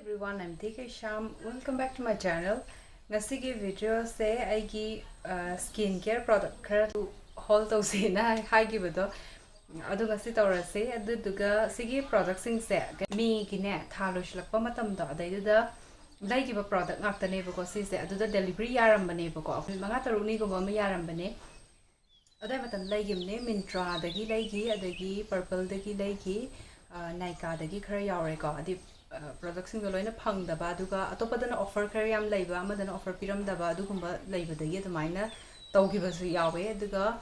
everyone, I'm Sham. Welcome back to my channel. Ngasigi video se aigi skincare product khara haul tawse na haigibado adu ngasi tawrase aduga sigi product sing se mi gine thaluslakpa matamda adaiduda laigiba product ngaktane bako sise aduda delivery yarambane bako manga taruni gumba ma yarambane adai matam laigimne Myntra dagi laigi adagi Purplle dagi laigi Nykaa dagi khara yawre ko adi products in the line of Pang the Baduga, Atopadana offer Kariam labor, Amadan offer Piram the Badugumba labor the yet minor, Togivas Yahweh, the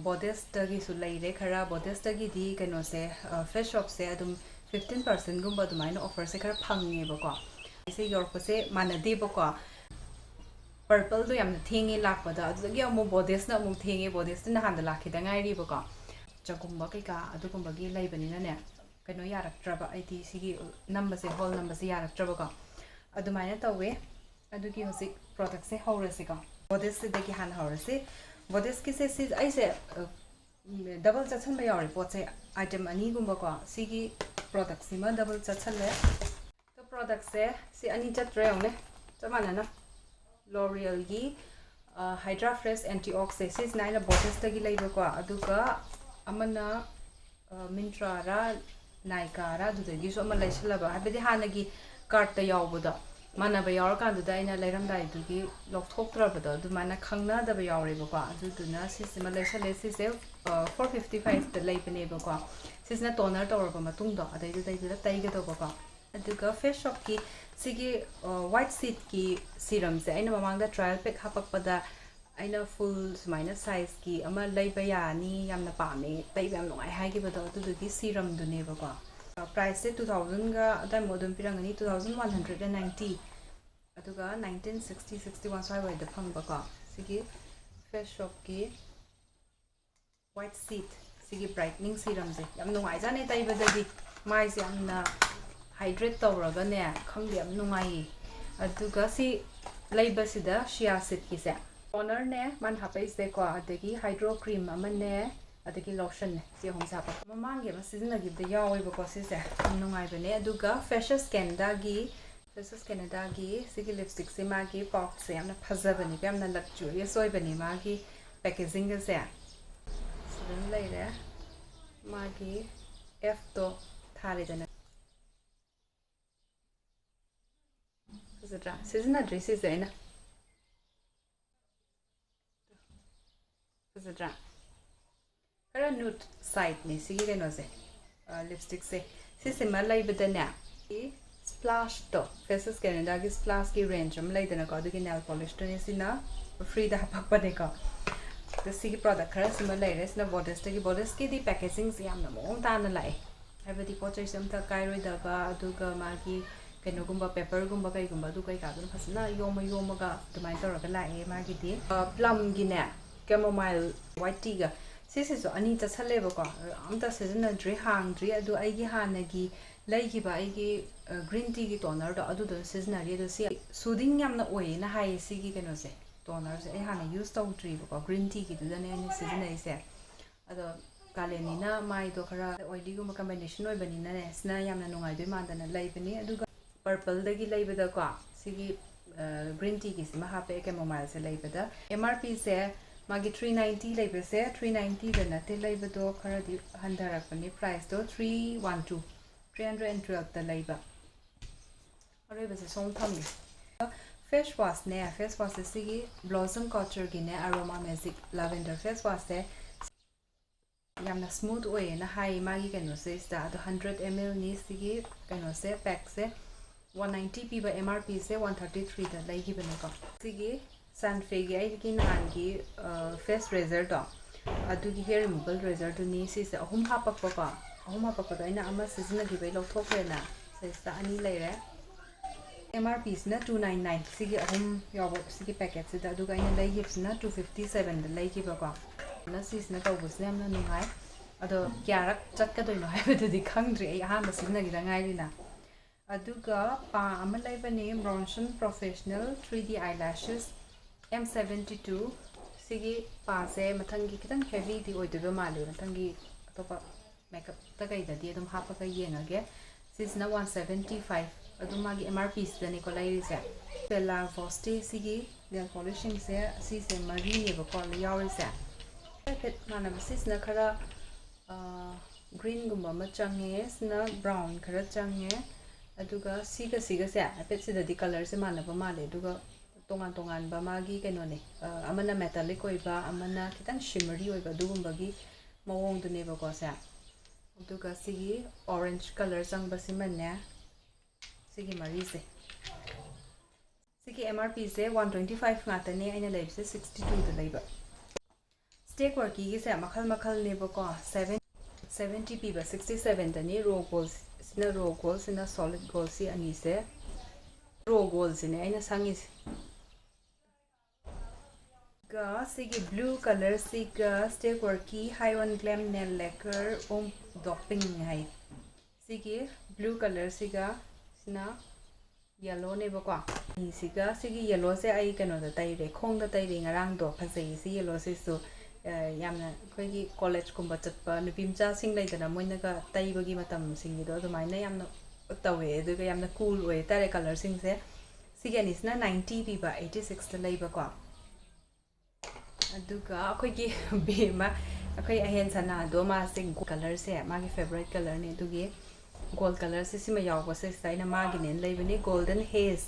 Boddess Turkey Sulaide, Kara, Boddess Turkey, the can say, fresh shop say, 15% Gumba the minor offer Sekar Pang Neboka. I say your Pose, Manade Boka. Purplle do yam the thing in Lapada, the Giamo Boddess not move thing, Boddess in the hand the lucky, the Ngai Boka. Jacumbaka, Adukumbagi labor in a net. Kano yarak traba IT sigi number se whole number se yarak traba ka adumana tawe adugi hosik product se horase ka Boddess se deki han horase Boddess ki se sis ai se double chachan ba yawre pot se item ani gumba ka sigi product sima double chachan le to product se si ani chatre yong chamana na L'Oreal gi Hydra Fresh Antioxidant sis naina Boddess tagi leiba ka aduga amana Myntra ra Nykaa ra do the use of Malaysia lava. I bet the Hanagi cart the Yawbuda. Mana by your can do Dina Leram Dai to give locked hope trouble. Do Mana Kangna the Bayariboka. Do Nasis Malaysia Lessis 455 the Lake Neboka. Sis not toner or Matunda. They do the Tiger Boka. And to go fish shop key, Sigi white seed key serums. I know among the trial pick Hapapada. I know full minus size ki ama laibaya ni yamna pame taibam no I hagi bado to the serum do never go price 2000 ga da modern pirangani 2190 atuga 1960 61 so I the phang baka sigi fresh shop ki white seed sigi brightening serum je yam no ai jane taibadagi mai se amna hydrate tawraga ne khangde yam nungai atuga si laibasida shea seed ki se toner ne man hapai se ko adagi hydro cream amane adagi lotion ne si hom sa pa mamangi ma season gi de yawi ba ko si se nungai bane aduga Freshers Canada gi sigi lipstick se ma gi box se amna phaza bani pe amna luxurious oi bani ma gi packaging ga se seven later ma gi f to thari dana season address is there na nude side ni sige gano se lipstick se si simmer lai bidana splash to Freshers Canada gi splash ki range am lai dana ko dugi nail polish to ni sina free da pakpa de ko the sige product khara simmer lai res na Boddess ki di packaging si am na mong ta na lai habadi pochai sam ta kai roi da ba aduga magi kano gumba pepper gumba kai gumba du kai ka du phasna yoma ga tumai tor ga lai magi di plum gi ne chamomile white tea ga this is ani ta chale ba ko am ta season dri hang dri adu ai gi hanagi lai gi ba ai gi green tea gi toner do adu do seasonary do si soothing yam na oi na hai si gi kano se toner se ai hana use to dri ba ko green tea gi du da ne ani season ai se ado kaleni na mai do khara oily gum combination oi bani na ne sna yam na nungai be man da na lai bani adu Purplle da gi lai ba da ko si gi green tea gi si ma ha pe chamomile se lai ba da MRP se Magi 390 label se 390 the nate label do khara di handara pani price do 312 the label ore base song thamni face wash sigi blossom culture gi ne aroma magic lavender face wash se yamna smooth way na high magi kano se sta 100 ml ni sigi kano se pack se 190 p by MRP se 133 the lai gi bane ko sigi Sunfegi I begin angi face razor do adugi hair removal razor do ni si se ahum hapakpa da ina ama season gi bai lokthokre na se sta ani leire MRP is na 299 sigi ahum yawo sigi packet se da aduga ina lai gips na 257 da lai gi ba ko na sis na tawbus ne amna nungai ado kyarak chatka do no haibadu di khangdri ai ha ma season gi da ngai lina aduga pa ama lai bani Bronson Professional 3D eyelashes M72 sigi paase mathangi kitang heavy di oiduba mali mathangi topa makeup ta kai da di adum hapa ka yenga ge sis na 175 ꯑꯗꯨ ꯃꯥꯒꯤ MRP ꯁꯤꯗꯅꯤꯀꯣ ꯂꯩꯔꯤꯁꯦ ꯄꯦꯂꯥ ꯚꯣꯁꯇꯤ ꯁꯤꯒꯤ nail ꯄꯣꯂꯤꯁꯁꯤꯡꯁꯦ ꯁꯤꯁꯦ ꯃꯔꯤꯅꯦꯕꯀꯣ ꯌꯥꯎꯔꯤꯁꯦ ꯍꯥꯏꯐꯦꯠ ꯃꯥꯟꯅꯕ ꯁꯤꯁꯤꯅ ꯈꯔ ꯒ꯭ꯔꯤꯟꯒꯨꯝꯕ ꯑꯃ ꯆꯪꯉꯦ ꯁꯤꯅ ꯕ꯭ꯔꯥꯎꯟ ꯈꯔ ꯆꯪꯉꯦ ꯑꯗꯨꯒ ꯁꯤꯒꯁꯦ ꯍꯥꯏꯐꯦꯠ ꯁꯤꯗꯗꯤ ꯀꯂꯔꯁꯦ ꯃꯥꯟꯅꯕ ꯃꯥꯜꯂꯦ ꯑꯗꯨꯒ ꯇꯣꯉꯥꯟ ꯇꯣꯉꯥꯟꯕ ꯃꯥꯒꯤ ꯀꯩꯅꯣꯅꯦ ꯑꯃꯅ ꯃꯦꯇꯥꯂꯤꯛ ꯑꯣꯏꯕ ꯑꯃꯅ ꯈꯤꯇꯪ shimmering ꯑꯣꯏꯕ ꯑꯗꯨꯒꯨꯝꯕꯒꯤ ꯃꯑꯣꯡꯗꯨꯅꯦꯕꯀꯣ ꯁꯦ ꯑꯗꯨꯒ ꯁꯤꯒꯤ ꯑꯣꯔꯦꯟꯖ ꯀꯂꯔ ꯆꯪꯕꯁꯤꯃꯅꯦ ꯁꯤꯒꯤ ꯃꯔꯤꯁꯦ ꯁꯤꯒꯤ MRPꯁꯦ 125 ꯉꯥꯛꯇꯅꯦ ꯑꯩꯅ ꯂꯩꯕꯁꯦ 62ꯗ ꯂꯩꯕ ꯁ꯭ꯇꯦꯛ ꯋꯥꯔꯀꯤꯒꯤꯁꯦ ꯃꯈꯜ ꯃꯈꯜꯅꯦꯕꯀꯣ 70 ꯄꯤꯕ 67ꯗꯅꯤ ꯔꯣ ꯒꯣꯜ ꯁꯤꯅ ꯔꯣ ꯒꯣꯜ ꯁꯤꯅ ꯁꯣꯂꯤഡ് ꯒꯣꯜ ꯁꯤ ꯑꯅꯤꯁꯦ ꯔꯣ ꯒꯣꯜꯁꯤꯅꯦ ꯑꯩꯅ ꯁꯪꯉꯤꯁꯦ सिगी ब्लू कलर सिगा स्टेक वर्की हाई वन ग्लैम नेल लेकर ओम डॉपिंग है सिगी ब्लू कलर सिगा सिना येलो ने बको सिगा सिगी येलो से आई कनो द तैरे खोंग द तैरे ngaraang do phajai si yellow si su yamna khoi college kumba chatpa nupimcha sing leidana moina ga taibagi matam sing do adumaina yamna tawe aduga yamna cool oy tare color sing se sigi anisna 90 piba 86 da leiba ko अदुगा अखोगी बेमा अखोई अहेन सना दो मासे gold colour से मागी favourite colour ने दुगे gold colour से सिमा यावबो से साइना मागी ने लेबने गोल्डन हेज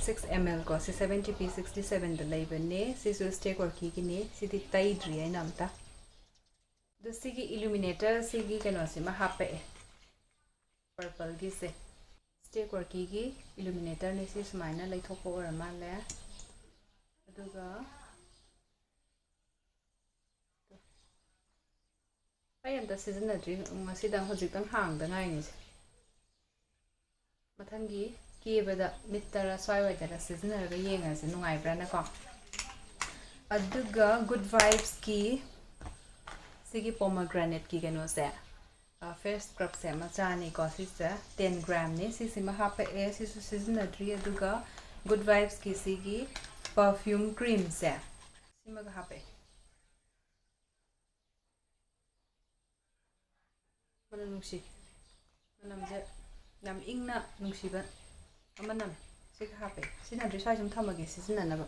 6 ml को 70p 67 the लेबने Sissu stake Varkey की ने सिदि ताइद्री है नामता दो सिगी इल्यूमिनेटर सिगी कनो से मा हापे पर्पल की से स्टेक वर्की की इल्यूमिनेटर ने सिस माइना लेथोको और माले अदुगा I am the season at Masida Hozitan hang the 9s. Matangi, give the Mittara Soy that a season of the Yangers in my Branacom. Aduga, good vibes key Sigi pomegranate kigan was there. First crop Samachani gossip 10 gram nis in Mahapa airs is season at Aduga, good vibes key Sigi perfume cream there. Simaga happy. Nungsi manamje yam ingna nungsiba amanam sik hape sina drisa jum thamage sisinanaba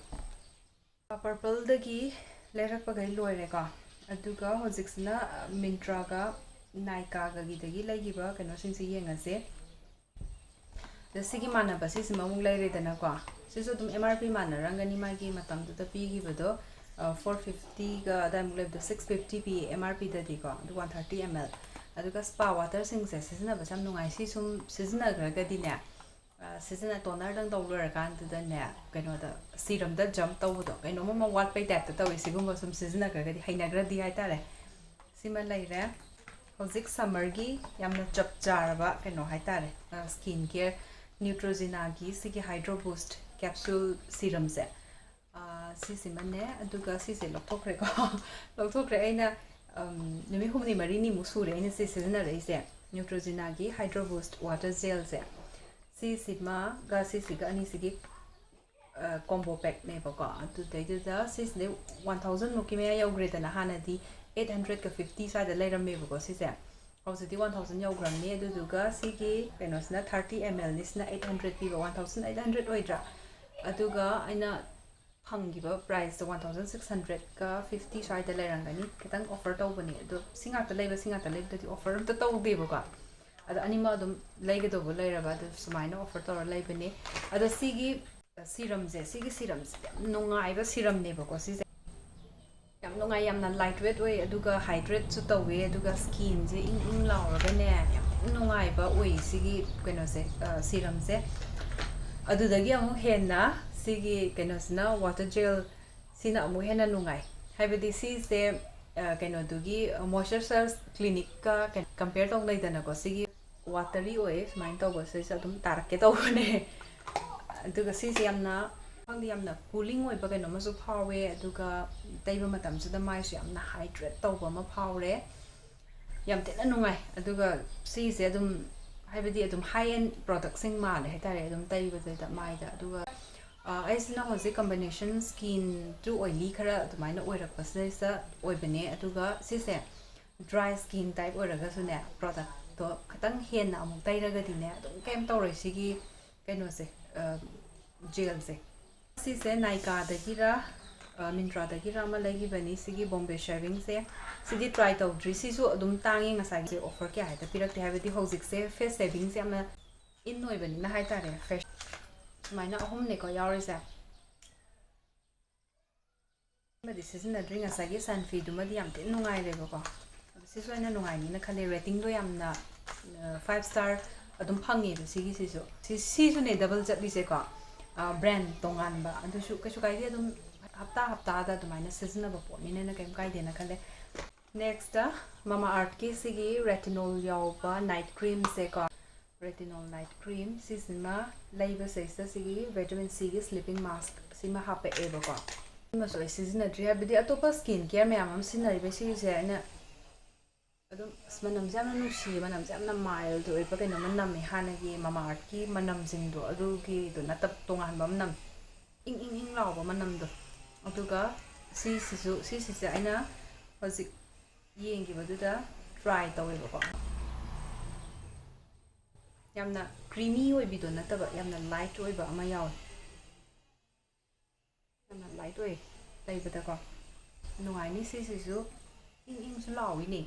purple dagi lerakpa gai loire ka aduga hojiksina Myntra ga Nykaa ga gi dagi laigiba kano singsi yengase sigi manaba sisima mung laire dana ko sisu dum MRP manarangani magi matam du da pigi bado 450 ga da mule 650 p MRP dadi ko 130 ml अदुगा spa water सिंगसे सिजना बसम नुंगाई सि सुम सिजना ग्रगदि ने सिजना toner दंग तौलर कान दुदने कनो द सीरम द जंप तौबदो कनो म वाट पे टैप तौइ सिगुम सुम सिजना ग्रगदि हैनग्रदि हाइतारे सिमा लैरे होजिक समर गी यामना चप चारबा कनो हाइतारे स्किन केयर न्यूट्रोजिना गी सिगी हाइड्रो बूस्ट कैप्सूल सीरम से सिसिमने अदुगा सिसे लौथोखरे को लौथोखरे ऐना Numi humni marini musure in this season race Neutrogena gi Hydro Boost water gel se si sigma ga si siga ani sigi combo pack ne baka to they do the sis ne 1000 mukime ya greater na hana di 850 side later me baka si se also di 1000 ya gram ne do ga sigi penos na 30 ml nis na 800 pi 1800 oidra aduga aina Hangiba price 1600 ka 50 side lairangani kitang offer tawbani ado singata leiba the offer the tawdeba ka ado anima dum leigedobo leiraba ado sumaina offer tawra leibani ado sigi serum nungaiba serum ne bako si yam nungai yamna lightweight oi aduga hydrate su tawe aduga skin je ing lauraga ne yam nungaiba oi sigi keno se serum se adudagi amu henna Sigi kenosna water gel sina amu hena nungai haibadi si se keno dugi moisturizer clinic ka compare tong lai dana ko sigi watery oil main to go se sa dum tarke to ne aduga si yamna phangdi yamna cooling oi ba keno masu phawe aduga taiba matam su da mai su yamna hydrate to ba ma phawre yam tena nungai aduga si se dum haibadi adum high end product sing ma le haitare adum taiba da mai da aduga aisna hoje combination skin to oily khara adumaina oirak pasesa oibane aduga sise dry skin type oiraga sune product to khatang henna amuk tairaga dine adum kem tawroi sigi ꯀꯩꯅꯣꯁꯦ ꯖꯦꯜꯁꯦ ꯁꯤꯁꯦ ꯅꯥꯏꯀꯥꯗꯒꯤꯔ ꯃꯤꯟꯇ꯭ꯔꯥꯗꯒꯤꯔ ꯑꯃ ꯂꯩꯈꯤꯕꯅꯤ ꯁꯤꯒꯤ ꯕꯣꯝꯕꯦ ꯁꯦꯚꯤꯡꯁꯦ ꯁꯤꯗꯤ try ꯇꯧꯗ꯭ꯔꯤ ꯁꯤꯁꯨ ꯑꯗꯨꯝ ꯇꯥꯡꯉꯦ ꯉꯁꯥꯏꯒꯤ offer ꯀꯌꯥ ꯍꯦꯛꯇ ꯄꯤꯔꯛꯇꯦ ꯍꯥꯏꯕꯗꯤ ꯍꯧꯖꯤꯛꯁꯦ ꯐꯦꯁ ꯁꯦꯚꯤꯡꯁꯦ ꯌꯥꯝꯅ ꯏꯟ ꯑꯣꯏꯕꯅꯤꯅ ꯍꯥꯏꯇꯥꯔꯦ ꯐ꯭ꯔꯦꯁ ꯁꯨꯃꯥꯏꯅ ꯑꯍꯨꯝꯅꯦꯀꯣ ꯌꯥꯎꯔꯤꯁꯦ ꯑꯃꯗꯤ ꯁꯤꯖꯤꯟꯅꯗ꯭ꯔꯤ ꯉꯁꯥꯏꯒꯤ ꯁꯟꯐꯤꯗꯨꯃꯗꯤ ꯌꯥꯝ ꯊꯤꯅ ꯅꯨꯡꯉꯥꯏꯔꯦꯕꯀꯣ ꯑꯗꯣ ꯁꯤꯁꯨ ꯑꯩꯅ ꯅꯨꯡꯉꯥꯏꯅꯤꯅ ꯈꯜꯂꯦ ꯔꯦꯇꯤꯡꯗꯣ ꯌꯥꯝꯅ 5 ꯁ꯭ꯇꯥꯔ ꯑꯗꯨꯝ ꯐꯪꯉꯦꯕ ꯁꯤꯒꯤꯁꯤꯁꯨ ꯁꯤꯁꯨꯅꯦ ꯗꯕꯜ ꯆꯠꯂꯤꯁꯦꯀꯣ ꯕ꯭ꯔꯥꯟ ꯇꯣꯉꯥꯟꯕ ꯑꯗꯨꯁꯨ ꯀꯩꯁꯨ ꯀꯥꯏꯗꯦ ꯑꯗꯨꯝ ꯍꯞꯇꯥꯗ ꯑꯗꯨꯃꯥꯏꯅ ꯁꯤꯖꯤꯟꯅꯕ ꯄꯣꯠꯅꯤꯅ ꯀꯩꯝ ꯀꯥꯏꯗꯦꯅ ꯈꯜꯂꯦ ꯅꯦꯛꯁꯇ ꯃꯃꯥ ꯑꯥꯔꯠꯀꯤ ꯁꯤꯒꯤ ꯔꯦꯇꯤꯅꯣꯜ ꯌꯥꯎꯕ ꯅꯥꯏꯠ ꯀ꯭रीꯝꯁꯦꯀꯣ ꯔꯦꯇꯤꯅꯣꯜ ꯅꯥꯏꯠ ꯀ꯭रीꯝ ꯁꯤꯁꯤꯃ ꯂꯩꯕ ꯁꯩꯁꯤꯗ ꯁꯤꯒꯤ ꯚꯤꯇꯥꯃꯤꯟ ꯁꯤꯒꯤ ꯁ꯭ꯂꯤꯞꯄꯤꯡ ꯃꯥस्ꯛ ꯁꯤꯃ ꯍꯥꯞꯄꯛꯑꯦꯕꯀꯣ ꯁꯤꯃꯁꯨ ꯑꯩ ꯁꯤꯖꯤꯟꯅꯗ꯭ꯔꯤ ꯍꯥꯏꯕꯗꯤ ꯑꯇꯣꯞꯄ ꯁ꯭ꯀꯤꯟ ꯀꯦꯌꯔ ꯃꯌꯥꯝ ꯑꯃ ꯁꯤꯖꯤꯟꯅꯔꯤꯕ ꯁꯤꯒꯤꯁꯦ ꯑꯩꯅ ꯑꯗꯨꯝ ꯃꯅꯝꯁꯦ ꯌꯥꯝꯅ ꯅꯨꯡꯁꯤꯌꯦ ꯃꯅꯝꯁꯦ ꯌꯥꯝꯅ ꯃꯥꯏꯜꯗ ꯑꯣꯏꯕ ꯀꯩꯅꯣꯝꯃ ꯅꯝꯃꯦ ꯍꯥꯟꯅꯒꯤ ꯃꯃꯥ ꯑꯥꯔꯠꯀꯤ ꯃꯅꯝꯁꯤꯡꯗꯣ ꯑꯗꯨꯒꯤꯗꯣ ꯅꯠꯇꯕ ꯇꯣꯉꯥꯟꯕ ꯑꯃ ꯅꯝꯃꯦ ꯏꯪ ꯂꯥꯎꯕ ꯃꯅꯝꯗꯣ ꯑꯗꯨꯒ ꯁꯤꯁꯤꯁꯦ ꯑꯩꯅ ꯍꯧꯖꯤꯛ ꯌꯦꯡꯈꯤꯕꯗꯨꯗ ꯇ꯭ꯔꯥꯏ ꯇꯧꯋꯦꯕꯀꯣ ꯌꯥꯝꯅ ꯀ꯭रीꯃꯤ ꯑꯣꯏꯕꯤꯗꯣ ꯅꯠꯇꯕ ꯌꯥꯝꯅ ꯂꯥꯏꯠ ꯑꯣꯏꯕ ꯑꯃ ꯌꯥꯎꯋꯦ ꯌꯥꯝꯅ ꯂꯥꯏꯠ ꯑꯣꯏ ꯂꯩꯕꯗꯀꯣ ꯅꯨꯡꯉꯥꯏꯅꯤ ꯁꯤꯁꯤꯁꯨ ꯏꯪꯁꯨ ꯂꯥꯎꯏꯅꯦ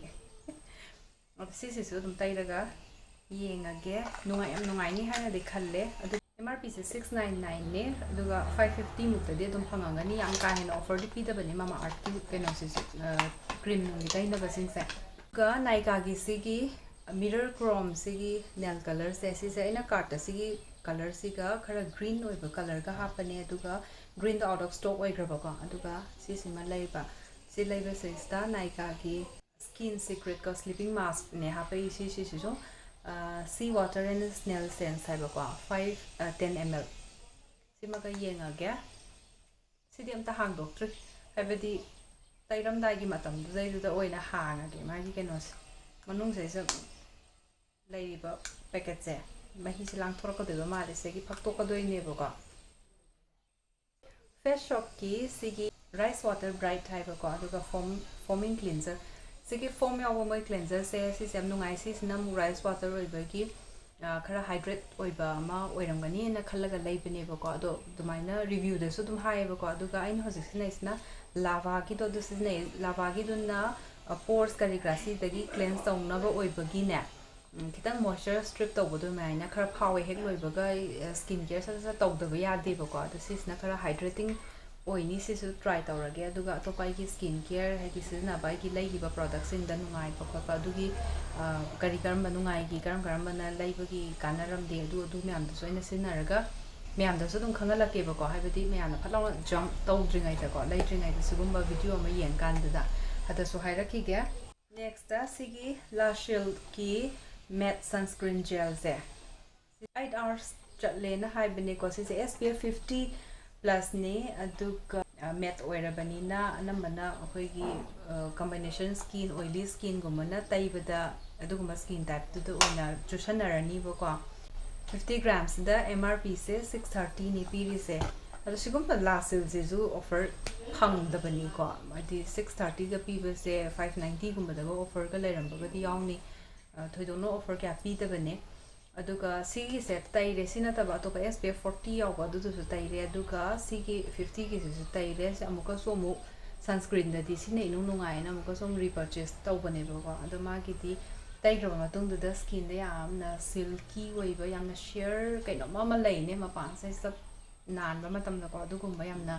ꯑꯗꯣ ꯁꯤꯁꯤꯁꯨ ꯑꯗꯨꯝ ꯇꯩꯔꯒ ꯌꯦꯡꯉꯒꯦ ꯌꯥꯝ ꯅꯨꯡꯉꯥꯏꯅꯤ ꯍꯥꯏꯅꯗꯤ ꯈꯜꯂꯦ ꯑꯗꯨ MRPꯁꯦ 699ꯅꯦ ꯑꯗꯨꯒ 550 ꯃꯨꯛꯇꯗꯤ ꯑꯗꯨꯝ ꯐꯪꯉꯝꯒꯅꯤ ꯌꯥꯝ ꯀꯥ ꯍꯦꯟꯅ ꯑꯣꯐꯔꯗꯤ ꯄꯤꯗꯕꯅꯤ ꯃꯃꯥ ꯑꯥꯔꯠꯀꯤ ꯀꯩꯅꯣꯁꯤꯁꯨ ꯀ꯭रीम ꯅꯨꯡꯒꯤ ꯇꯩꯅꯕꯁꯤꯡꯁꯦ ꯑꯗꯨꯒ ꯅꯥꯏꯀꯥꯒꯤ ꯁꯤꯒꯤ ꯃꯤꯔꯔ ꯀ꯭ꯔꯣꯝ ꯁꯤꯒꯤ ꯅꯦꯜ ꯀꯂꯔꯁꯦ ꯁꯤꯁꯦ ꯑꯩꯅ ꯀꯥꯔꯠꯇ ꯁꯤꯒꯤ ꯀꯂꯔꯁꯤꯒ ꯈꯔ ꯒ꯭ꯔꯤꯟ ꯑꯣꯏꯕ ꯀꯂꯔꯒ ꯍꯥꯞꯄꯅꯦ ꯑꯗꯨꯒ ꯒ꯭ꯔꯤꯟꯗ ꯑꯥꯎꯠ ꯑꯣꯐ ꯁ꯭ꯇꯣꯛ ꯑꯣꯏꯈ꯭ꯔꯕꯀꯣ ꯑꯗꯨꯒ ꯁꯤꯁꯤꯃ ꯂꯩꯕ ꯁꯤ ꯂꯩꯕꯁꯤꯗ ꯅꯥꯏꯀꯥꯒꯤ ꯁ꯭ꯀꯤꯟ ꯁꯤꯀ꯭ꯔꯦꯠꯀ ꯁ꯭ꯂꯤꯞꯄꯤꯡ ꯃꯥस्ꯛꯅꯦ ꯍꯥꯞꯄꯛꯏ ꯁꯤꯁꯤꯁꯨ ꯁꯤ ꯋꯥꯇꯔ ꯑꯦꯟ ꯁ꯭ꯅꯦꯜ ꯁꯦꯟꯁ ꯍꯥꯏꯕꯀꯣ 10 ml ꯁꯤꯃꯒ ꯌꯦꯡꯉꯒꯦ ꯁꯤꯗꯤ ꯑꯝꯇ ꯍꯥꯡꯗꯣꯛꯇ꯭ꯔꯤ ꯍꯥꯏꯕꯗꯤ ꯇꯩꯔꯝꯗꯥꯏꯒꯤ ꯃꯇꯝꯗꯨꯗꯩꯗꯨꯗ ꯑꯣꯏꯅ ꯍꯥꯡꯉꯒꯦ ꯃꯥꯒꯤ ꯀꯩꯅꯣꯁꯦ ꯃꯅꯨꯡꯁꯤꯗ ꯂꯩꯔꯤꯕ ꯄꯦꯀꯦꯠꯁꯦ ꯃꯍꯤꯁꯦ ꯂꯥꯡꯊꯣꯔꯛꯀꯗꯣꯏꯕ ꯃꯥꯜꯂꯦ ꯁꯤꯒꯤ ꯐꯛꯇꯣꯛꯀꯗꯣꯏꯅꯦꯕꯀꯣ ꯐꯦꯁ ꯁꯣꯞꯀꯤ ꯁꯤꯒꯤ ꯔꯥꯏꯁ ꯋꯥꯇꯔ ꯕ꯭ꯔꯥꯏꯠ ꯍꯥꯏꯕꯀꯣ ꯑꯗꯨꯒ ꯐꯣꯃꯤꯡ ꯀ꯭ꯂꯤꯟꯖꯔ ꯁꯤꯒꯤ ꯐꯣꯝ ꯌꯥꯎꯕ ꯃꯣꯏ ꯀ꯭ꯂꯤꯟꯖꯔꯁꯦ ꯁꯤꯁꯦ ꯌꯥꯝ ꯅꯨꯡꯉꯥꯏ ꯁꯤꯁꯤꯅ ꯑꯃꯨꯛ ꯔꯥꯏꯁ ꯋꯥꯇꯔ ꯑꯣꯏꯕꯒꯤ ꯈꯔ ꯍꯥꯏꯗ꯭ꯔꯦꯠ ꯑꯣꯏꯕ ꯑꯃ ꯑꯣꯏꯔꯝꯒꯅꯤꯅ ꯈꯜꯂꯒ ꯂꯩꯕꯅꯦꯕꯀꯣ ꯑꯗꯣ ꯑꯗꯨꯃꯥꯏꯅ ꯔꯤꯚ꯭ꯌꯨꯗꯁꯨ ꯑꯗꯨꯝ ꯍꯥꯏꯌꯦꯕꯀꯣ ꯑꯗꯨꯒ ꯑꯩꯅ ꯍꯧꯖꯤꯛ ꯁꯤꯖꯤꯟꯅꯩꯁꯤꯅ ꯂꯥꯚꯥꯒꯤꯗꯣ ꯑꯗꯨ ꯁꯤꯖꯤꯟꯅꯩ ꯂꯥꯚꯥꯒꯤꯗꯨꯅ ꯄꯣꯔꯁ ꯀꯔꯤ ꯀꯔꯥ ꯁꯤꯗꯒꯤ ꯀ꯭ꯂꯦꯟꯁ ꯇꯧꯅꯕ ꯑꯣꯏꯕꯒꯤꯅꯦ ꯈꯤꯇꯪ ꯃꯣꯏꯆꯔ ꯁ꯭ꯇ꯭ꯔꯤꯞ ꯇꯧꯕꯗꯣ ꯑꯗꯨꯃꯥꯏꯅ ꯈꯔ ꯐꯥꯎꯋꯦ ꯍꯦꯛ ꯂꯣꯏꯕꯒ ꯁ꯭ꯀꯤꯟ ꯀꯦꯌꯔ ꯁꯠ ꯇꯧꯗꯕ ꯌꯥꯗꯦꯕꯀோ ꯑꯗꯣ ꯁꯤꯁꯤꯅ ꯈꯔ ꯍꯥꯏꯗ꯭ꯔꯦꯇꯤꯡ ꯑꯣꯏꯅꯤ ꯁꯤꯁꯨ ꯇ꯭ꯔꯥꯏ ꯇꯧꯔꯒꯦ ꯑꯗꯨꯒ ꯑꯇꯣꯞꯄ ꯑꯩꯒꯤ ꯁ꯭ꯀꯤꯟ ꯀꯦꯌꯔ ꯍꯥꯏꯗꯤ ꯁꯤꯖꯤꯟꯅꯕ ꯑꯩꯒꯤ ꯂꯩꯈꯤꯕ ꯄ꯭ꯔꯣꯗꯛꯠꯁꯤꯡꯗ ꯅꯨꯡꯉꯥꯏꯕ ꯈꯣꯠꯄ ꯑꯗꯨꯒꯤ ꯀꯔꯝꯕ ꯅꯨꯡꯉꯥꯏꯈꯤ ꯀꯔꯝꯕꯅ ꯂꯩꯕꯒꯤ ꯀꯥꯟꯅꯔꯝꯗꯦ ꯑꯗꯨ ꯃꯌꯥꯝꯗꯨꯁꯨ ꯑꯩꯅ ꯁꯤꯖꯤꯟꯅꯔꯒ ꯃꯌꯥꯝꯗꯁꯨ ꯑꯗꯨꯝ ꯈꯪꯍꯜꯂꯛꯀꯦꯕꯀꯣ ꯍꯥꯏꯕꯗꯤ ꯃꯌꯥꯝꯅ ꯐꯠ ꯂꯥꯎꯅ ꯖꯝꯞ ꯇꯧꯗ꯭ꯔꯤꯉꯩꯗꯀꯣ ꯂꯩꯇ꯭ꯔꯤꯉꯩꯗ ꯁꯤꯒꯨꯝꯕ ꯚꯤꯗꯤꯑꯣ ꯑꯃ ꯌꯦꯡꯀꯥꯟꯗꯨꯗ ꯑꯗꯁꯨ ꯍꯥꯏꯔꯛꯈꯤꯒꯦ ꯅꯦꯛꯁꯇ ꯁꯤꯒꯤ ꯂꯥꯁꯤꯜꯒꯤ ꯃꯦꯠ ꯁꯟꯁꯀ꯭ꯔꯤꯟ ꯖꯦꯜꯁꯦ 8 hours ꯆꯠꯂꯦꯅ ꯍꯥꯏꯕꯅꯦꯀꯣ ꯁꯤꯁꯦ SPF 50+ꯅꯦ ꯑꯗꯨꯒ ꯃꯦꯠ ꯑꯣꯏꯔꯕꯅꯤꯅ ꯑꯅꯝꯕꯅ ꯑꯩꯈꯣꯏꯒꯤ ꯀꯝꯕꯥꯏꯅꯦꯁꯟ ꯁ꯭ꯀꯤꯟ ꯑꯣꯏꯂꯤ ꯁ꯭ꯀꯤꯟꯒꯨꯝꯕꯅ ꯇꯩꯕꯗ ꯑꯗꯨꯒꯨꯝꯕ ꯁ꯭ꯀꯤꯟ ꯇꯥꯏꯞꯇꯨꯗ ꯑꯣꯏꯅ ꯆꯨꯁꯟꯅꯔꯅꯤꯕꯀꯣ 50 ꯒ꯭ꯔꯥꯝꯁꯤꯗ MRPꯁꯦ 630ꯅꯤ ꯄꯤꯔꯤꯁꯦ ꯑꯗꯣ ꯁꯤꯒꯨꯝꯕ ꯂꯥꯁꯤꯜꯁꯤꯁꯨ ꯑꯣꯐꯔ ꯐꯪꯗꯕꯅꯤꯀꯣ ꯍꯥꯏꯗꯤ 630ꯒ ꯄꯤꯕꯁꯦ 590ꯒꯨꯝꯕꯗꯒ ꯑꯣꯐꯔꯒ ꯂꯩꯔꯝꯕꯒꯗꯤ ꯌꯥꯎꯅꯤ ꯊꯣꯏꯗꯣꯛꯅ ꯑꯣꯐꯔ ꯀꯌꯥ ꯄꯤꯗꯕꯅꯦ ꯑꯗꯨꯒ ꯁꯤꯒꯤꯁꯦ ꯇꯩꯔꯦ ꯁꯤ ꯅꯠꯇꯕ ꯑꯇꯣꯞꯄ SPF 40 ꯌꯥꯎꯕ ꯑꯗꯨꯗꯨꯁꯨ ꯇꯩꯔꯦ ꯑꯗꯨꯒ ꯁꯤꯒꯤ 50ꯒꯤꯁꯤꯁꯨ ꯇꯩꯔꯦ ꯑꯃꯨꯛꯀꯁꯨ ꯑꯃꯨꯛ ꯁꯟꯁꯀ꯭ꯔꯤꯟꯗꯗꯤ ꯁꯤꯅ ꯏꯅꯨꯡ ꯅꯨꯡꯉꯥꯏꯅ ꯑꯃꯨꯛꯀꯁꯨ ꯑꯃꯨꯛ ꯔꯤꯄꯔꯆꯦꯁ ꯇꯧꯕꯅꯦꯕꯀꯣ ꯑꯗꯣ ꯃꯥꯒꯤꯗꯤ ꯇꯩꯈ꯭ꯔꯕ ꯃꯇꯨꯡꯗꯨꯗ ꯁ꯭ꯀꯤꯟꯗ ꯌꯥꯝꯅ ꯁꯤꯜꯀꯤ ꯑꯣꯏꯕ ꯌꯥꯝꯅ sheer ꯀꯩꯅꯣꯝꯃ ꯑꯃ ꯂꯩꯅꯦ ꯃꯄꯥꯟꯁꯤꯗ ꯅꯥꯟꯕ ꯃꯇꯝꯗꯀꯣ ꯑꯗꯨꯒꯨꯝꯕ ꯌꯥꯝꯅ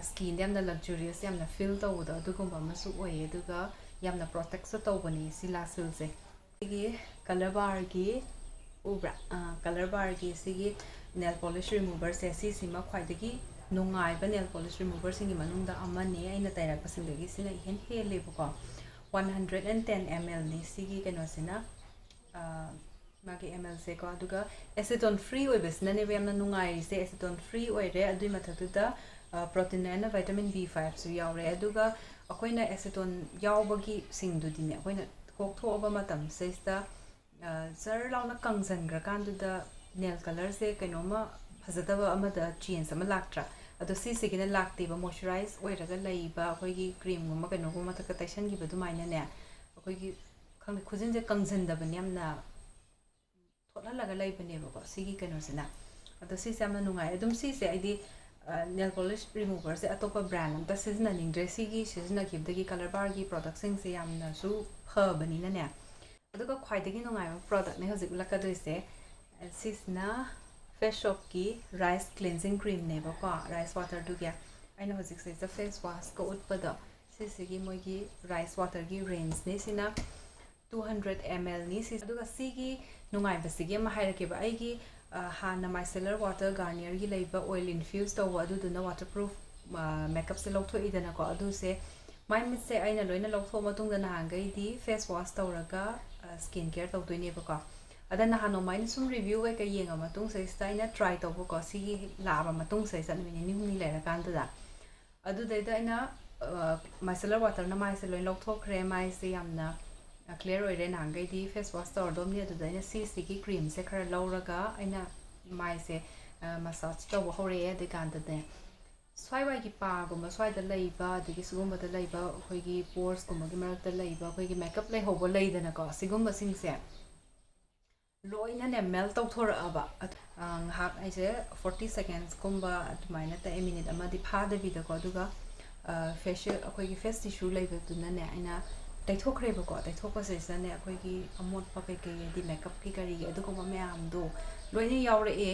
ꯁ꯭ꯀꯤꯟꯗ ꯌꯥꯝꯅ ꯂꯛꯖꯨꯔꯤꯌꯁ ꯌꯥꯝꯅ ꯐꯤꯜ ꯇꯧꯕꯗꯣ ꯑꯗꯨꯒꯨꯝꯕ ꯑꯃꯁꯨ ꯑꯣꯏꯌꯦ ꯑꯗꯨꯒ ꯌꯥꯝꯅ ꯄ꯭ꯔꯣꯇꯦꯛꯁꯨ ꯇꯧꯕꯅꯤ ꯁꯤ ꯂꯥꯁꯤꯜꯁꯦ ꯁꯤꯒꯤ ꯀꯂꯔ ꯕꯥꯔꯒꯤ ꯎꯕ꯭ꯔꯥ ꯀꯂꯔ ꯕꯥꯔꯒꯤ ꯁꯤꯒꯤ ꯅꯦꯜ ꯄꯣꯂꯤꯁ ꯔꯤꯃꯨꯚꯔꯁꯦ ꯁꯤꯁꯤꯃ ꯈ꯭ꯋꯥꯏꯗꯒꯤ ꯅꯨꯡꯉꯥꯏꯕ ꯅꯦꯜ ꯄꯣꯂꯤꯁ ꯔꯤꯃꯨꯚꯔꯁꯤꯡꯒꯤ ꯃꯅꯨꯡꯗ ꯑꯃꯅꯤ ꯑꯩꯅ ꯇꯩꯔꯛꯄꯁꯤꯡꯗꯒꯤ ꯁꯤꯅ ꯏꯍꯦꯟ ꯍꯦꯜꯂꯦꯕꯀꯣ 110 mlꯅꯤ ꯁꯤꯒꯤ ꯀꯩꯅꯣꯁꯤꯅ ꯃꯥꯒꯤ mlꯁꯦꯀꯣ ꯑꯗꯨꯒ ꯑꯦꯁꯤꯇꯣꯟ ꯐ꯭ꯔꯤ ꯑꯣꯏꯕꯁꯤꯅꯅꯦꯕ ꯌꯥꯝꯅ ꯅꯨꯡꯉꯥꯏꯔꯤꯁꯦ ꯑꯦꯁꯤꯇꯣꯟ ꯐ꯭ꯔꯤ ꯑꯣꯏꯔꯦ ꯑꯗꯨꯏ ꯃꯊꯛꯇꯨꯗ ꯄ꯭ꯔꯣꯇꯤꯟ ꯍꯥꯏꯅ ꯚꯤꯇꯥꯃꯤन B5ꯁꯨ ꯌꯥꯎꯔꯦ ꯑꯗꯨꯒ ꯑꯩꯈꯣꯏꯅ ꯑꯦꯁꯤꯇꯣꯟ ꯌꯥꯎꯕꯒꯤ ꯁꯤꯡꯗꯨꯗꯤꯅꯦ ꯑꯩꯈꯣꯏꯅ ꯀꯣꯛꯊꯣꯛꯑꯕ ꯃꯇꯝꯁꯤꯗ ꯖꯔ ꯂꯥꯎꯅ ꯀꯪꯁꯤꯟꯈ꯭ꯔꯀꯥꯟꯗꯨꯗ ꯅꯦꯜ ꯀꯂꯔꯁꯦ ꯀꯩꯅꯣꯝꯃ ꯐꯖꯗꯕ ꯑꯃꯗ ꯆꯦꯟꯖ ꯑꯃ ꯂꯥꯛꯇ꯭ꯔꯥ ꯑꯗꯣ ꯁꯤꯁꯤꯒꯤꯅ ꯂꯥꯛꯇꯦꯕ ꯃꯣꯏꯆꯔꯥꯏꯁ ꯑꯣꯏꯔꯒ ꯂꯩꯕ ꯑꯩꯈꯣꯏꯒꯤ ꯀ꯭रीꯝꯒꯨꯝꯕ ꯀꯩꯅꯣꯒꯨꯝꯕ ꯃꯊꯛꯇ ꯇꯩꯁꯟꯈꯤꯕ ꯑꯗꯨꯃꯥꯏꯅꯅꯦ ꯑꯩꯈꯣꯏꯒꯤ ꯈꯪꯗꯦ ꯈꯨꯖꯤꯟꯁꯦ ꯀꯪꯁꯤꯟꯗꯕꯅꯤ ꯌꯥꯝꯅ ꯊꯣꯠꯍꯜꯂꯒ ꯂꯩꯕꯅꯦꯕꯀꯣ ꯁꯤꯒꯤ ꯀꯩꯅꯣꯁꯤꯅ ꯑꯗꯣ ꯁꯤꯁꯦ ꯌꯥꯝꯅ ꯅꯨꯡꯉꯥꯏ ꯑꯗꯨꯝ ꯁꯤꯁꯦ ꯑꯩꯗꯤ nail polish remover se atopa brand amta sizinaningdre sigi sizinakibdagi color bar gi product sing se yamna su phabani na ne aduga khwaidagi nungaiba product ne hojik lakadoise sisna face shop ki rice cleansing cream ne ba ko rice water du gya aina hojik se face wash ko utpada sisigi moigi rice water gi range ne sina 200 ml ni sis aduga sigi nungaiba sigi ma hairake ba aigi hana micellar water garnier gi leiba oil infused to adu duna waterproof makeup se lokho idana ko adu se my mit se aina loina lokho matung da na hangai di face wash tawraga skin care taw doine ba ko ada na hano main sum review we ka yenga matung se staina try taw ba ko sigi laba matung se san mini ni huni lera kan da adu dai da ina micellar water na mai se loin lokho khre mai se yamna clear oil na hangai di face wash taw dom ni adu da ina CC ki cream se khara lawraga aina mai se massage taw hore de kan da de swai wai ki pa gumba swai da leiba digi sugumba da leiba khoi gi pores gumba gi marak da leiba khoi gi makeup lei hobo lei da na ko sigumba sing se loina ne melt taw thora aba hak ai se 40 seconds gumba atmaina ta a minute ama di pha da bi da ko duga facial khoi gi face tissue leiba tu na ne aina taithokre ba ko taithokpa se sa ne khoi gi amot pa ke ke di makeup ki kari adu ko ma am do loina yaure e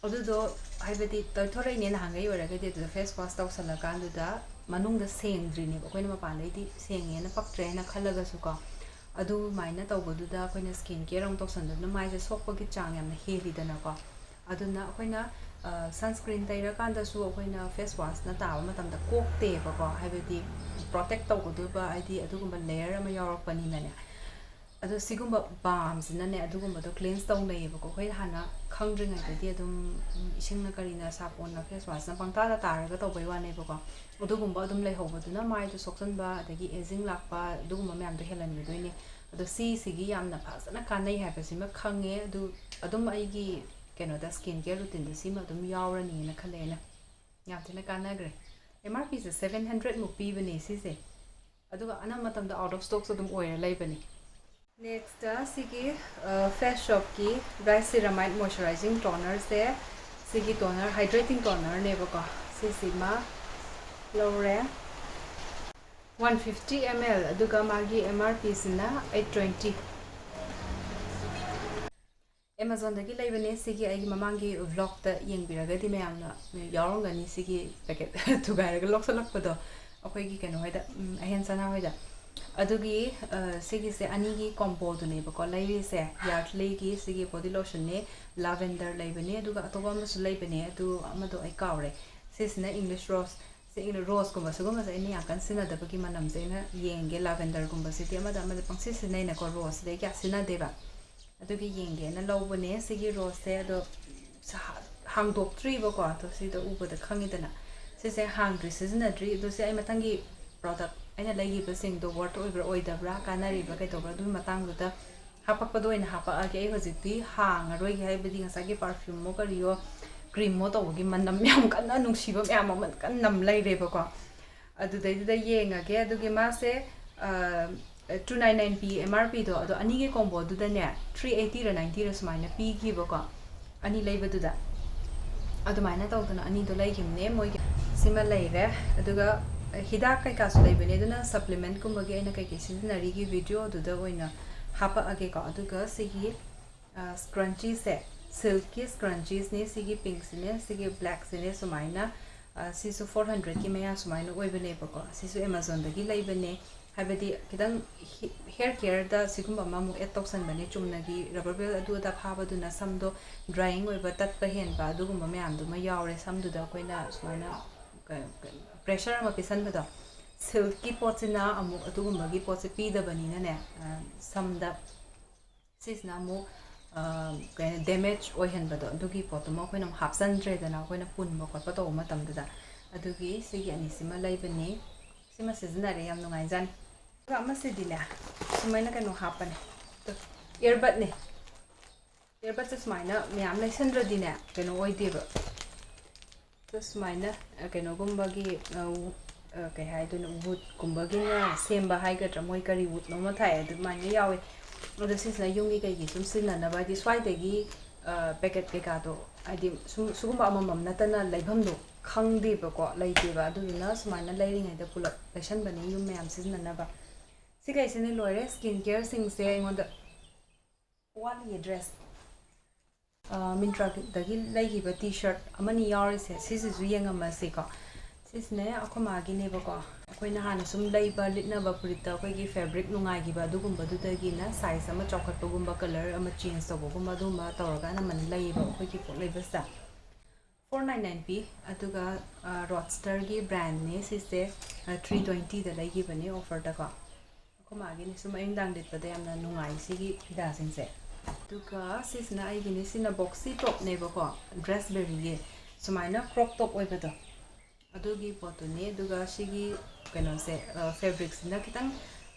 adu do haibadi taithore ne na hangai ora ga de do face wash taw sala kan du da manung da sengdri ne ko ma pan dai di senge na paktre na khalaga su ko adu maina taw bodu da ko na skin care ong taw san da na mai se sokpa gi chang yam na heli da na ko adu na ko na sunscreen tai ra kan da su ko na face wash na ta ma tam da kok te ba ko haibadi protect taw du ba id adu gumba layer ma yorok pani na ne adu sigumba balms na ne adu gumba do cleanse taw nei ba ko khoi hana khangdring ai di adum ising na kari na sapon na face wash na pangta da tar ga taw bai wa nei ba ko adu gumba adum lei hoba du na mai du soksan ba adagi aging lak pa adu gumba me am do helan bi doi ne adu sigi yam na phas na kan nei ha pa sima khange adu adum ai gi keno da skin care routine da sima adum yawrani na khale na yam tena kana gre MRP is 700 mu pi bani si se aduga ana matam da out of stock so dum oil lai bani next sigi face shop ki rice ceramide moisturizing toner se sigi toner hydrating toner ne ba ko si ma lore 150 ml aduga magi MRP sina 820 Amazon dagi laibane sigi ai mamangi vlog ta yengbiraga di mayamna yaronga ni sigi packet tugairaga loksalak pado akoi gi keno hoida ahen sana hoida adugi sigi se ani gi combo du ne ba ko laibi se Yardley gi sigi body lotion ne lavender laibane aduga atoba mas laibane adu amado ai kawre sisna English rose se in rose ko masuguma se ni akan sina da bagi manam se na yenge lavender ko basiti amada amada pangsi se nei na ko rose de kya sina deba adugi yenge na lobone sigi rose do hangdok tree ba ko to si do uba da khangi dana se hangdri season tree do se ai matangi product aina lagi ba sing do word oibra oida bra kanari ba kai to bra du matang do da hapak pa do ina hapa age ai hojiti hang roi hai bidi ngasa gi perfume mo kariyo cream mo to gi manam yam kan nungsi ba yam man kan nam lai re ba ko adu dai da yenga ge adu gi ma se 299p MRP do ado ani ge combo du da ne 380 ra 90 ra smaina p gi ba ko ani leiba du da adu maina taw dana ani do lai gim ne moi sima lai re aduga hidak kai ka su lai bene duna supplement kum ge ina kai ke sinari gi video du da oina hapa age ka aduga sigi scrunchies se silky scrunchies ne sigi pink ne sigi black ne sumaina sisu 400 ki maya sumaina oi bene ba ko sisu Amazon da gi lai bene habedi kidang hair care da sigum ba mamu et toksan bane chumna gi rubber band adu da phaba du na sam do drying oi ba tat pa hen ba du gum me am du ma yawre sam du da koina sumaina pressure ma pisan ba da silky pot na amu adu gum gi pot se pi da bani na ne sam da sis na mu damage oi hen ba do du gi pot ma koina hapsan tre da na koina pun ma ko pa to ma tam da adu gi sigi ani sima lai bani sima seasonary yam nungai jan ga ma se dina sumaina ka no hapane to earbud ne earbud se sumaina myam lai sandra dina ke no oi deba to sumaina ke no gumba gi ke hai do no wood gumba gi na semba hai ga tramoi kari wood no ma thai adu manya yawe adu se sa yungi kai gi sum sinna na ba di swai de gi packet ke ka do ꯍꯥꯏꯗꯤ ꯁꯨꯒꯨꯝꯕ ꯑꯃꯃꯝ ꯅꯠꯇꯅ ꯂꯩꯐꯝꯗꯣ ꯈꯪꯗꯦꯕꯀꯣ ꯂꯩꯇꯦꯕ ꯑꯗꯨꯗꯨꯅ ꯁꯨꯃꯥꯏꯅ ꯂꯩꯔꯤꯉꯩꯗ ꯄꯨꯂꯞ ꯂꯩꯁꯟꯕꯅꯤ ꯌꯨꯝ ꯃꯌꯥꯝ ꯁꯤꯖꯤꯟꯅꯅꯕ ꯁꯤꯈꯩꯁꯤꯅ ꯂꯣꯏꯔꯦ ꯁ꯭ꯀꯤꯟ ꯀꯦꯌꯔꯁꯤꯡꯁꯦ ꯑꯩꯉꯣꯟꯗ ꯋꯥꯠꯂꯤꯌꯦ ꯗ꯭ꯔꯦꯁ ꯃꯤꯟꯇ꯭ꯔꯥꯗꯒꯤ ꯂꯩꯈꯤꯕ ꯇꯤ ꯁꯔꯠ ꯑꯃꯅꯤ ꯌꯥꯎꯔꯤꯁꯦ ꯁꯤꯁꯤꯁꯨ ꯌꯦꯡꯉꯝꯃꯁꯤꯀꯣ ꯁꯤꯁꯤꯅꯦ ꯑꯩꯈꯣꯏ ꯃꯥꯒꯤꯅꯦꯕꯀꯣ ꯑꯩꯈꯣꯏꯅ ꯍꯥꯟꯅ ꯁꯨꯝ ꯂꯩꯕ ꯂꯤꯠꯅꯕ ꯐꯨꯔꯤꯠꯇ ꯑꯩꯈꯣꯏꯒꯤ ꯐꯦꯕ꯭ꯔꯤꯛ ꯅꯨꯡꯉꯥꯏꯈꯤꯕ ꯑꯗꯨꯒꯨꯝꯕꯗꯨꯗꯒꯤꯅ ꯁꯥꯏꯖ ꯑꯃ ꯆꯥꯎꯈꯠꯄꯒꯨꯝꯕ ꯀꯂꯔ ꯑꯃ ꯆꯦꯟꯖ ꯇꯧꯕꯒꯨꯝꯕ ꯑꯗꯨꯒꯨꯝꯕ ꯇꯧꯔꯒ ꯑꯅꯝꯕꯅ ꯂꯩꯌꯦꯕ ꯑꯩꯈꯣꯏꯒꯤ ꯄꯣꯠ ꯂꯩꯕꯁꯤꯗ 499 ꯄꯤ ꯑꯗꯨꯒ ꯔꯣꯗꯁꯇꯔꯒꯤ ꯕ꯭ꯔꯥꯟꯅꯦ ꯁꯤꯁꯦ 320ꯗ ꯂꯩꯈꯤꯕꯅꯦ ꯑꯣꯐꯔꯗꯀꯣ ꯑꯩꯈꯣꯏ ꯃꯥꯒꯤꯅꯤ ꯁꯨꯝ ꯑꯌꯨꯛꯗꯥꯡ ꯂꯤꯠꯄꯗ ꯌꯥꯝꯅ ꯅꯨꯡꯉꯥꯏ ꯁꯤꯒꯤ ꯐꯤꯗꯥꯁꯤꯡꯁꯦ ꯑꯗꯨꯒ ꯁꯤꯁꯤꯅ ꯑꯩꯒꯤꯅꯤ ꯁꯤꯅ ꯕꯣꯛꯁꯤ ꯇꯣꯞꯅꯦꯕꯀꯣ ꯗ꯭ꯔꯦꯁ ꯕꯦꯕꯤꯒꯤ ꯁꯨꯃꯥꯏꯅ ꯀ꯭ꯔꯣꯞ ꯇꯣꯞ ꯑꯣꯏꯕꯗꯣ ꯑꯗꯨꯒꯤ ꯄꯣꯠꯇꯨꯅꯤ ꯑꯗꯨꯒ ꯁꯤꯒꯤ ꯀꯩꯅꯣꯁꯦ ꯐꯦꯕ꯭ꯔꯤꯛꯁꯤꯅ ꯈꯤꯇꯪ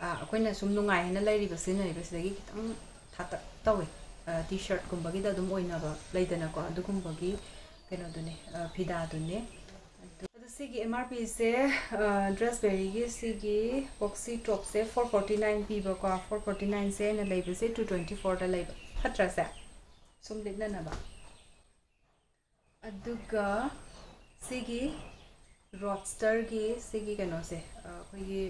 ꯑꯩꯈꯣꯏꯅ ꯁꯨꯝ ꯅꯨꯡꯉꯥꯏꯅ ꯂꯩꯔꯤꯕ ꯁꯤꯖꯤꯟꯅꯔꯤꯕꯁꯤꯗꯒꯤ ꯈꯤꯇꯪ ꯊꯥꯇꯛ ꯇꯧꯋꯦ ꯇꯤ ꯁꯔꯠꯀꯨꯝꯕꯒꯤꯗ ꯑꯗꯨꯝ ꯑꯣꯏꯅꯕ ꯂꯩꯗꯅꯀꯣ ꯑꯗꯨꯒꯨꯝꯕꯒꯤ ꯀꯩꯅꯣꯗꯨꯅꯦ ꯐꯤꯗꯥꯗꯨꯅꯦ ꯑꯗꯨ ꯁꯤꯒꯤ ꯑꯦꯝ ꯑꯥꯔ ꯄꯤꯁꯦ ꯗ꯭ꯔꯦꯁ ꯕꯦꯔꯤꯒꯤ ꯁꯤꯒꯤ ꯕꯣꯛꯁꯤ ꯇꯣꯞꯁꯦ 449 ꯄꯤꯕꯀꯣ 449ꯁꯦ ꯑꯩꯅ ꯂꯩꯕꯁꯦ 224ꯗ ꯂꯩꯕ ꯐꯠꯇ꯭ꯔꯁꯦ ꯁꯨꯝ ꯂꯤꯠꯅꯅꯕ ꯑꯗꯨꯒ ꯁꯤꯒꯤ ꯔꯣꯗꯁꯇꯔꯒꯤ ꯁꯤꯒꯤ ꯀꯩꯅꯣꯁꯦ ꯑꯩꯈꯣꯏꯒꯤ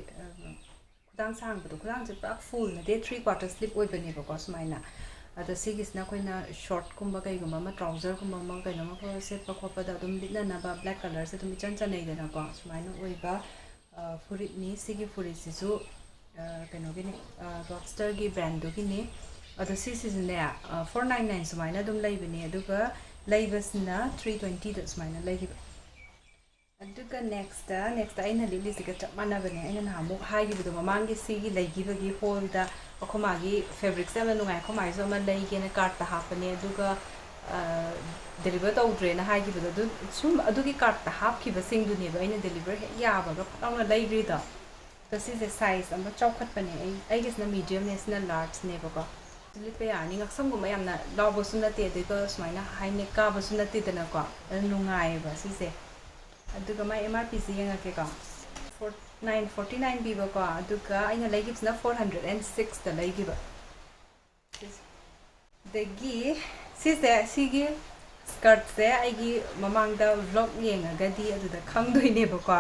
ꯈꯨꯗꯥꯡ ꯁꯥꯡꯕꯗꯣ ꯈꯨꯗꯥꯡꯁꯦ ꯄꯨꯔꯥ ꯐꯨꯜ ꯅꯠꯇꯦ 3/4 ꯁ꯭ꯂꯤꯞ ꯑꯣꯏꯕꯅꯦꯕꯀꯣ ꯁꯨꯃꯥꯏꯅ ꯑꯗꯣ ꯁꯤꯒꯤꯁꯤꯅ ꯑꯩꯈꯣꯏꯅ ꯁꯣꯔꯠꯀꯨꯝꯕ ꯀꯩꯒꯨꯝꯕ ꯑꯃ ꯇ꯭ꯔꯥꯎꯖꯔꯒꯨꯝꯕ ꯑꯃ ꯀꯩꯅꯣꯝꯃ ꯁꯦꯠꯄ ꯈꯣꯠꯄꯗ ꯑꯗꯨꯝ ꯂꯤꯠꯅꯅꯕ ꯕ꯭ꯂꯦꯛ ꯀꯂꯔꯁꯦ ꯑꯗꯨꯝ ꯏꯆꯟ ꯆꯟꯅꯩꯗꯅꯀꯣ ꯁꯨꯃꯥꯏꯅ ꯑꯣꯏꯕ ꯐꯨꯔꯤꯠꯅꯤ ꯁꯤꯒꯤ ꯐꯨꯔꯤꯠꯁꯤꯁꯨ ꯀꯩꯅꯣꯒꯤꯅꯤ ꯔꯣꯗꯁꯇꯔꯒꯤ ꯕ꯭ꯔꯥꯟꯗꯨꯒꯤꯅꯤ ꯑꯗꯣ ꯁꯤꯁꯤꯁꯨꯅꯦ 499 ꯁꯨꯃꯥꯏꯅ ꯑꯗꯨꯝ ꯂꯩꯕꯅꯦ ꯑꯗꯨꯒ ꯂꯩꯕꯁꯤꯅ 320ꯗ ꯁꯨꯃꯥꯏꯅ ꯂꯩꯈꯤꯕ ꯑꯗꯨꯒ ꯅꯦꯛꯁꯇ ꯑꯩꯅ ꯂꯤꯠꯂꯤꯁꯤꯒ ꯆꯞ ꯃꯥꯟꯅꯕꯅꯦ ꯑꯩꯅ ꯅꯍꯥꯟꯃꯨꯛ ꯍꯥꯏꯈꯤꯕꯗꯣ ꯃꯃꯥꯡꯒꯤ ꯁꯤꯒꯤ ꯂꯩꯈꯤꯕꯒꯤ ꯍꯣꯜꯗ ꯑꯩꯈꯣꯏ ꯃꯥꯒꯤ ꯐꯦꯕ꯭ꯔꯤꯛꯁꯦ ꯌꯥꯝꯅ ꯅꯨꯡꯉꯥꯏ ꯑꯩꯈꯣꯏ ꯃꯥꯒꯤꯁꯨ ꯑꯃ ꯂꯩꯒꯦꯅ ꯀꯥꯔꯠꯇ ꯍꯥꯞꯄꯅꯦ ꯑꯗꯨꯒ ꯗꯦꯂꯤꯚꯔ ꯇꯧꯗ꯭ꯔꯦꯅ ꯍꯥꯏꯈꯤꯕꯗꯣ ꯑꯗꯨ ꯁꯨꯝ ꯑꯗꯨꯒꯤ ꯀꯥꯔꯠꯇ ꯍꯥꯞꯈꯤꯕꯁꯤꯡꯗꯨꯅꯦꯕ ꯑꯩꯅ ꯗꯦꯂꯤꯚꯔ ꯍꯦꯛ ꯌꯥꯕꯒ ꯐꯠꯂꯥꯎꯅ ꯂꯩꯈ꯭ꯔꯤꯗꯣ ꯑꯗꯣ ꯁꯤꯁꯦ ꯁꯥꯏꯖ ꯑꯃ ꯆꯥꯎꯈꯠꯄꯅꯦ ꯑꯩꯒꯤꯁꯤꯅ ꯃꯤꯗꯤꯌꯝꯅꯦ ꯁꯤꯅ ꯂꯥꯔꯖꯅꯦꯕꯀꯣ ꯂꯤꯠꯄ ꯌꯥꯔꯅꯤ ꯉꯛꯁꯝꯒꯨꯝꯕ ꯌꯥꯝꯅ ꯂꯥꯎꯕꯁꯨ ꯅꯠꯇꯦ ꯑꯗꯨꯒ ꯁꯨꯃꯥꯏꯅ ꯍꯥꯏꯅꯦꯛ ꯀꯥꯕꯁꯨ ꯅꯠꯇꯦꯗꯅꯀꯣ ꯑꯗꯨ ꯅꯨꯡꯉꯥꯏꯌꯦꯕ ꯁꯤꯁꯦ ꯑꯗꯨꯒ ꯃꯥꯏ ꯑꯦꯝ ꯑꯥꯔ ꯄꯤꯁꯤ ꯌꯦꯡꯉꯛꯀꯦꯀꯣ 949 ꯄꯤꯕꯀꯣ ꯑꯗꯨꯒ ꯑꯩꯅ ꯂꯩꯈꯤꯕꯁꯤꯅ 406ꯗ ꯂꯩꯈꯤꯕ ꯑꯗꯒꯤ ꯁꯤꯒꯤ ꯁ꯭ꯀꯔꯠꯁꯦ ꯑꯩꯒꯤ ꯃꯃꯥꯡꯗ ꯚ꯭ꯂꯣꯛ ꯌꯦꯡꯉꯒꯗꯤ ꯑꯗꯨꯗ ꯈꯪꯗꯣꯏꯅꯦꯕꯀꯣ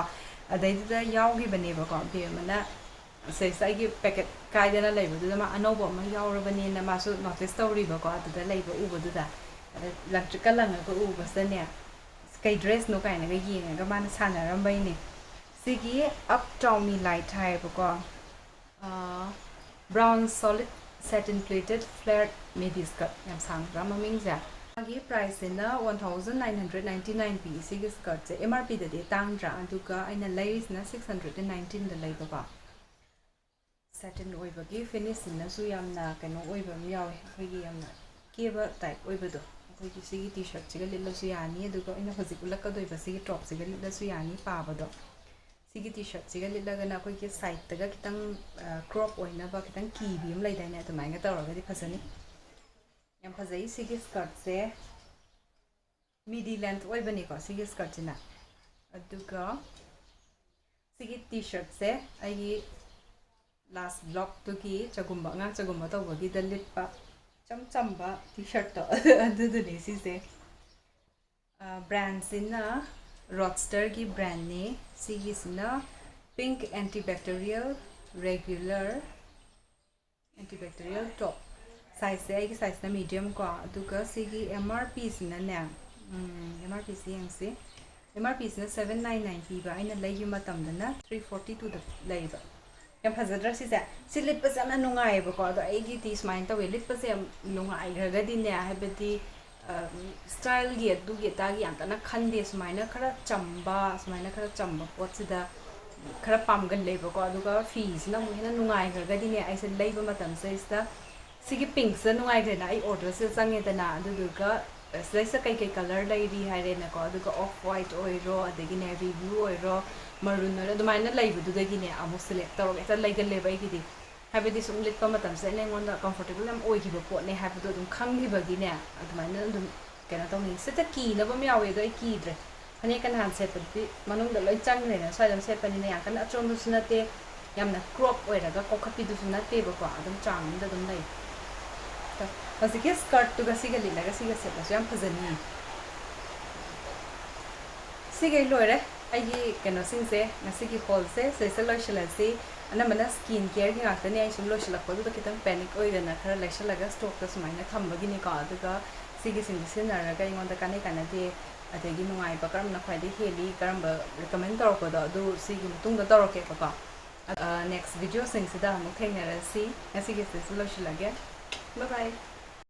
ꯑꯗꯩꯗꯨꯗ ꯌꯥꯎꯈꯤꯕꯅꯦꯕꯀꯣ ꯕꯦꯝꯃꯅ ꯁꯤꯁꯦ ꯑꯩꯒꯤ ꯄꯦꯀꯦꯠ ꯀꯥꯏꯗꯅ ꯂꯩꯕꯗꯨꯗ ꯃꯥ ꯑꯅꯧꯕ ꯑꯃ ꯌꯥꯎꯔꯕꯅꯦꯅ ꯃꯥꯁꯨ ꯅꯣꯇꯤꯁ ꯇꯧꯔꯤꯕꯀꯣ ꯑꯗꯨꯗ ꯂꯩꯕ ꯎꯕꯗꯨꯗ ꯑꯗ ꯂꯪꯇ꯭ꯔꯤꯛꯀ ꯂꯪꯉꯒ ꯎꯕꯁꯤꯗꯅꯦ ꯀꯩ ꯗ꯭ꯔꯦꯁꯅꯣ ꯀꯥꯏꯅꯒ ꯌꯦꯡꯉꯒ ꯃꯥꯅ ꯁꯥꯟꯅꯔꯝꯕꯩꯅꯦ ꯁꯤꯒꯤ ꯑꯞ ꯇꯥꯎꯅꯤ ꯂꯥꯏꯠ ꯍꯥꯏꯌꯦꯕꯀꯣ brown solid satin plated flared midi skirt ꯌꯥꯝ ꯁꯥꯡꯕ꯭ꯔꯥ ꯃꯃꯤꯡꯁꯦ ꯃꯥꯒꯤ ꯄ꯭ꯔꯥꯏꯁꯁꯤꯅ 1999 ꯄꯤ ꯁꯤꯒꯤ ꯁ꯭ꯀꯔꯠꯁꯦ ꯑꯦꯝ ꯑꯥꯔ ꯄꯤꯗꯗꯤ ꯇꯥꯡꯗ꯭ꯔꯥ ꯑꯗꯨꯒ ꯑꯩꯅ ꯂꯩꯔꯤꯁꯤꯅ 619ꯗ ꯂꯩꯕꯀꯣ satin ꯑꯣꯏꯕꯒꯤ ꯐꯤꯅꯤꯁꯤꯡꯅꯁꯨ ꯌꯥꯝꯅ ꯀꯩꯅꯣ ꯑꯣꯏꯕ ꯑꯃ ꯌꯥꯎꯋꯦ ꯑꯩꯈꯣꯏꯒꯤ ꯌꯥꯝꯅ ꯀꯦꯕ ꯇꯥꯏꯞ ꯑꯣꯏꯕꯗꯣ ꯑꯩꯈꯣꯏꯒꯤ ꯁꯤꯒꯤ ꯇꯤ ꯁꯔꯠꯁꯤꯒ ꯂꯤꯠꯂꯁꯨ ꯌꯥꯅꯤ ꯑꯗꯨꯒ ꯑꯩꯅ ꯍꯧꯖꯤꯛ ꯎꯠꯂꯛꯀꯗꯣꯏꯕ ꯁꯤꯒꯤ ꯇꯣꯞꯁꯤꯒ ꯂꯤꯠꯂꯁꯨ ꯌꯥꯅꯤ ꯄꯥꯕꯗꯣ ꯁꯤꯒꯤ ꯇꯤ ꯁꯔꯠꯁꯤꯒ ꯂꯤꯠꯂꯒꯅ ꯑꯩꯈꯣꯏꯒꯤ ꯁꯥꯏꯠꯇꯒ खितंग क्रॉप ꯑꯣꯏꯅꯕ खितंग ꯀꯤꯕꯤ ꯑꯃ ꯂꯩꯗꯥꯏꯅꯦ ꯑꯗꯨꯃꯥꯏꯅ ꯇꯧꯔꯒꯗꯤ ꯐꯖꯅꯤ ꯌꯥꯝ ꯐꯖꯩ ꯁꯤꯒꯤ ꯁ꯭ꯀꯔꯠꯁꯦ ꯃꯤꯗꯤ ꯂꯦꯟꯊ ꯑꯣꯏꯕꯅꯤꯀꯣ ꯁꯤꯒꯤ ꯁ꯭ꯀꯔꯠꯁꯤꯅ ꯑꯗꯨꯒ ꯁꯤꯒꯤ ꯇꯤ ꯁꯔꯠꯁꯦ ꯑꯩꯒꯤ ꯂꯥꯁ ꯕ꯭ꯂꯣꯛꯇꯨꯒꯤ ꯆꯒꯨꯝꯕ ꯑꯉꯥꯡ ꯆꯒꯨꯝꯕ ꯇꯧꯕꯒꯤꯗ ꯂꯤꯠꯄ ꯆꯝ ꯆꯝꯕ ꯇꯤ ꯁꯔꯠꯇꯣ ꯑꯗꯨꯗꯨꯅꯦ ꯁꯤꯁꯦ ꯕ꯭ꯔꯥꯟꯁꯤꯅ ꯔꯣꯗꯁꯇꯔꯒꯤ ꯕ꯭ꯔꯥꯟꯅꯦ ꯁꯤꯒꯤꯁꯤꯅ pink antibacterial regular antibacterial top size से साइज मीडियम को अदुगा सिगी MRP सिनाने MRP से यंगसे MRP सिना 799 पीबा आइना लैगी मतमदना 342 द लैबा यम फजद्रा सिसे सि लिटपसे यामना नुंगाइबको अदो आइगी ती स्माइन तवे लिटपसे याम नुंगाइग्रगदिने हाइबदी स्टाइल गी अदुगी तागी यामतना खंदे सुमाइना खरा चंबा पोतसिदा खरा पामगन लेबको अदुगा फीसना मुहेना नुंगाइग्रगदिने आइसे लैबा मतमसे इस्ता सिगी पिंक से नुंगाइग्रेना आई ऑर्डर से चंगेदना अदुदुगा सैसा कई कलर लैरी हाइरेनाको अदुगा ऑफ व्हाइट ओइरो अदगी नेवी ब्लू ओइरो मरून ओइरो अदुमाइना लैबदुदगिने अमु सिलेक्ट तौरगे ता लैगलेबा आइगिदि हाइबदि सुम लिटपा मतमसे नेंगोंदा कंफर्टेबल याम ओइगिबा पोटने हाइबदो अदुम खंगिबगिने अदुमाइना अदुम केना तौनी सेता कीनबम यावे दो कीद्रे फने कनान सेपदि मनुंगदा लोइ चंगरेना स्वाइदम सेपनिने याकन अचोंदुसु नते यामना क्रॉप ओइरागा कोखपिदुसु नतेबको अदुम चांगदा अदुम लै हजिके स्कर्ट तुगा सिगा लिलागा सिगा सेपसु याम फजनी Sige loire aigi keno singse ngasigi haul se sese loisilasi anamana skin care ni ngakani ai sum loisilakko du kitang panic oidana khara laisalaga stock ta sumaina thambagi ni ka aduga sigi singse naraga ingonda kanai kanadi adegi nungai ba karamna khwaidi heli karamba recommend torko da du sigi mutungda toroke ko next video singsida amuk thainarasi ngasigi sese loisilage bye bye